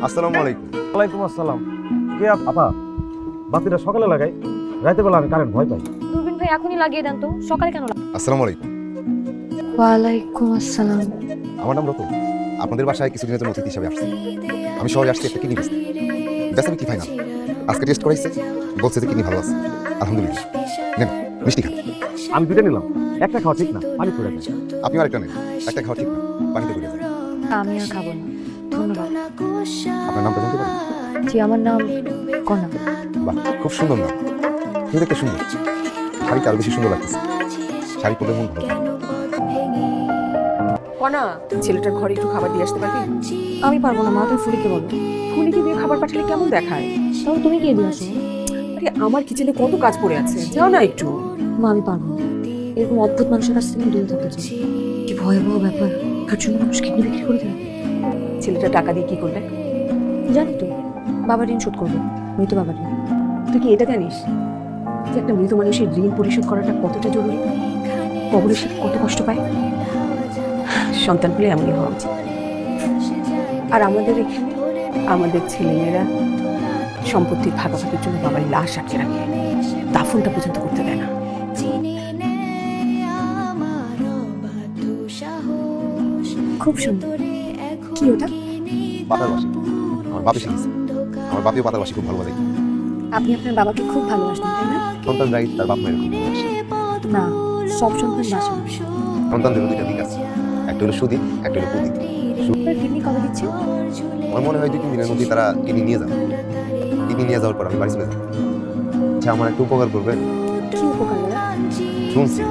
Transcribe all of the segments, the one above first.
আসসালামু আলাইকুম। ওয়ালাইকুম আসসালাম। কে আপা? বাতিটা সকালে লাগাই, রাতে বেলা আমি কারেন্ট ভয় পাই। দুর্বিন ভাই এখনই লাগিয়ে দেন তো, সকালে কেন আসসালামু আলাইকুম। ওয়ালাইকুম আসসালাম। আমার নাম রতন। আপনাদের বাসায় কিছুদিনের জন্য অতিথি হিসাবে আসছি। আমি শহরে আসছি একটা কিডনি বেচতে। বেচাবি কি ফাইনাল। আজকে টেস্ট করাইছে, বলছে যে কিডনি ভালো আছে। আলহামদুলিল্লাহ। নেন মিষ্টি খান। আমি দুইটা নিলাম, একটা খাওয়া ঠিক না, পানি পড়ে যায়। আপনি আরেকটা নেন, একটা খাওয়া ঠিক না, পানিতে পড়ে যায়। আমি আর খাবো না, ধন্যবাদ। আপনার নামটা জানতে পারি? জি, আমার নাম কনা। বাহ, খুব সুন্দর নাম। তুমি দেখতে সুন্দর, শাড়িটা আরো বেশি সুন্দর লাগতেছে। শাড়ি পরে মন ভালো। কনা, ছেলেটার ঘরে একটু খাবার দিয়ে আসতে পারবি? আমি পারবো না মা, তুমি ফুলিকে বলো। ফুলিকে দিয়ে খাবার পাঠালে কেমন দেখায়? তাহলে তুমি গিয়ে দিয়ে আসো। আরে আমার কিচেনে কত কাজ পড়ে আছে, যাও না একটু। মা আমি পারবো না, এরকম অদ্ভুত মানুষের কাছ থেকে আমি দূরে থাকতে চাই। কি ভয়াবহ ব্যাপার, তার জন্য মানুষ কিডনি বিক্রি করে দেবে। ছেলেটা টাকা দিয়ে কি করবে? জানি তো, বাবার ঋণ শোধ করবে, মৃত বাবার ঋণ। তুই কি এটা জানিস যে একটা মৃত মানুষের ঋণ পরিশোধ করাটা কতটা জরুরি? কবরে সে কত কষ্ট পায়। সন্তান পেলে এমনই হওয়া উচিত। আর আমাদের এখানে আমাদের ছেলেমেয়েরা সম্পত্তির ভাগাভাগির জন্য বাবার লাশ আটকে রাখে, দাফনটা পর্যন্ত করতে দেয় না। খুব সুন্দর। কি ওটা? পাতার বাসি। আমার বাপি শিখেছে। আমার বাপিও পাতার বাসি খুব ভালো বাজায়। আপনি আপনার বাবাকে খুব ভালোবাসতেন তাই না? সন্তান রাই তার বাপ মায়ের খুব ভালোবাসে। না, সব সন্তান বাসে না। সন্তানদের দুইটা দিক আছে, একটা হলো সুদিক, একটা হলো কুদিক। আপনার কিডনি কবে দিচ্ছে? আমার মনে হয় 2-3 দিনের মধ্যে তারা কিডনি নিয়ে যাবে। কিডনি নিয়ে যাওয়ার পর আমি বাড়ি চলে যাবো। আচ্ছা, আমার একটা উপকার করবেন? কি উপকার দাদা? শুনছি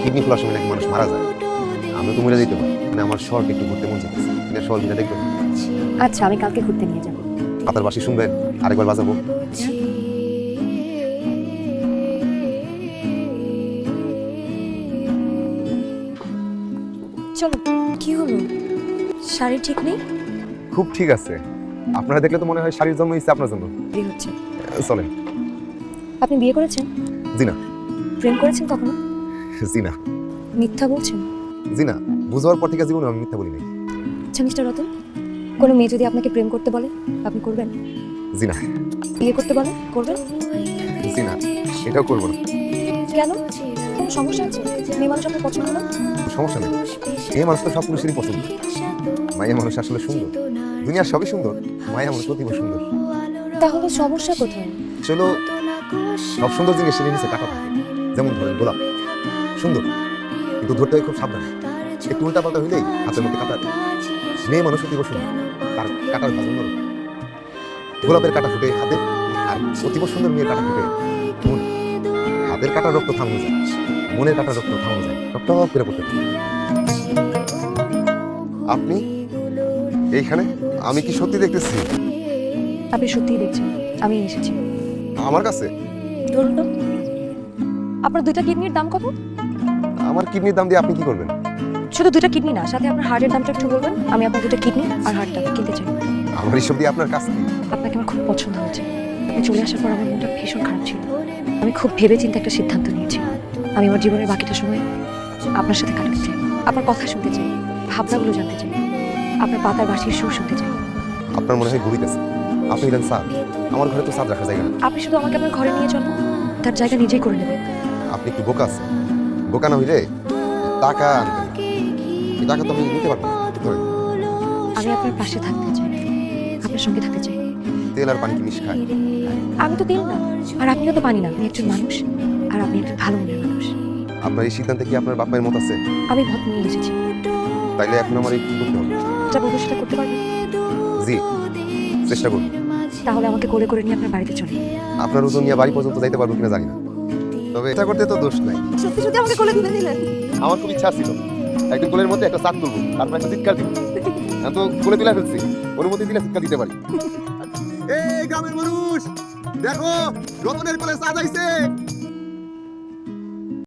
কিডনি খোলার সময় নাকি মানুষ মারা যায়। আমি তো মরে যেতে পারি, মানে আমার শর্ট একটু ঘুরতে মন চাইতেছে। শর্ট মিটা দেখবেন? আচ্ছা, আমি কালকে ঘুরতে নিয়ে যাবো। পাতার বাসি শুনবেন? আরেকবার বাজাবো। চলো। কি হলো, শাড়ি ঠিক নেই? খুব ঠিক আছে। আপনারা দেখলে তো মনে হয় শাড়ির জন্য ইচ্ছে আপনার জন্য। দেরি হচ্ছে। চলেন। আপনি বিয়ে করেছেন? জি না। প্রেম করেছেন কখনো? জি না। মিথ্যা বলছেন? জি না, বুঝার পর থেকে জীবনে আমি মিথ্যা বলি নাই। আচ্ছা মিস্টার রতন, কোনো মেয়ে যদি আপনাকে প্রেম করতে বলে আপনি করবেন? জি না। বিয়ে করতে বলে করবেন? জি না, এটাও করবো না। কেন, কোনো সমস্যা আছে? মেয়ে মানুষ আপনার পছন্দ না? সমস্যা নেই, এই মানুষ তো সব পুরুষেরই পছন্দ। মায়া মানুষ আসলে সুন্দর, দুনিয়ার সবই সুন্দর, মায়া মানুষ অতীব সুন্দর। তাহলে সমস্যা কোথায়? চলো, সব সুন্দর জিনিসের নিচে কাটা থাকে। যেমন ধরেন গোলাপ সুন্দর, কিন্তু ধরতে হয় খুব সাবধানে। একটু উল্টা পাল্টা হইলেই হাতের মধ্যে কাটা। মেয়ে মানুষ অতীব সুন্দর, তার কাটার ভাজ নরম। গোলাপের কাটা ফুটে হাতে, আর অতীব সুন্দর মেয়ের কাটা ফুটে মনে। হাতের কাটা রক্ত থামানো যায়, মনের কাটা রক্ত থামানো যায়, টপ করে পড়তে থাকে। আপনি এইখানে? আমি কি সত্যি দেখতেছি? আপনি সত্যিই দেখছেন, আমি এসেছি। আমার কাছে? ধরুন তো, আপনার দুইটা কিডনির দাম কত? আমার কিডনির দাম দিয়ে আপনি কি করবেন? শুধু দুইটা কিডনি না, সাথে আপনার হার্টের দামটা একটু বলবেন। আমি আপনার দুইটা কিডনি আর হার্টটা কিনতে চাই। আমার এইসব দিয়ে আপনার কাছে? আপনাকে আমার খুব পছন্দ হয়েছে। আপনি চলে আসার পর আমার মনটা ভীষণ খারাপ ছিল। আমি খুব ভেবেচিন্তে একটা সিদ্ধান্ত নিয়েছি। আমি আমার জীবনের বাকিটা সময় আপনার সাথে কাটাতে চাই, আপনার কথা শুনতে চাই, ভাবনাগুলো জানতে চাই, আপনার পাতার বাঁশির সুর শুনতে চাই। আপনার মনে হয় ঘুরিতেছে। আপনি হলেন সাদ, আমার ঘরে তো সাদ রাখার জায়গা না। আপনি শুধু আমাকে আপনার ঘরে নিয়ে চলুন, তার জায়গা নিজেই করে নেবেন। আপনি একটু বোকা আছেন। বোকা না হইলে টাকা আনবেন না। এই টাকা তো আমি নিতে পারবো না। ধরেন, আমি আপনার পাশে থাকতে চাই, আপনার সঙ্গে থাকতে চাই। তেল আর পানি কি মিশ খায়? আমি তো দিন না, আর আপনিও তো পানি না। আপনি একজন মানুষ, আর আপনি একজন ভালো মনের মানুষ। আপনার এই সিদ্ধান্তে কি আপনার বাপ মায়ের মত আছে? আমি ভোট নিয়ে এসেছি, তাইলে এখন আমার কি করতে হবে? যা বলবো সেটা করতে পারবেন? জি, চেষ্টা করুন। তাহলে আমাকে কোলে করে নিয়ে আপনার বাড়িতে চলে। আপনার ওজন নিয়ে বাড়ি পর্যন্ত যাইতে পারবো কিনা জানি না, তবে এটা করতে তো দোষ নাই। সত্যি সত্যি আমাকে কোলে তুলে দিলেন? আমার খুব ইচ্ছা ছিল একদিন কোলের মধ্যে একটা চাঁদ তুলবো, তারপর একটা চিৎকার দিব। আমি তো কোলে তুলে ফেলছি, ওর মধ্যে দিলে চিৎকার দিতে পারি। এই গ্রামের মানুষ দেখো, রতনের কোলে চাঁদ আইছে।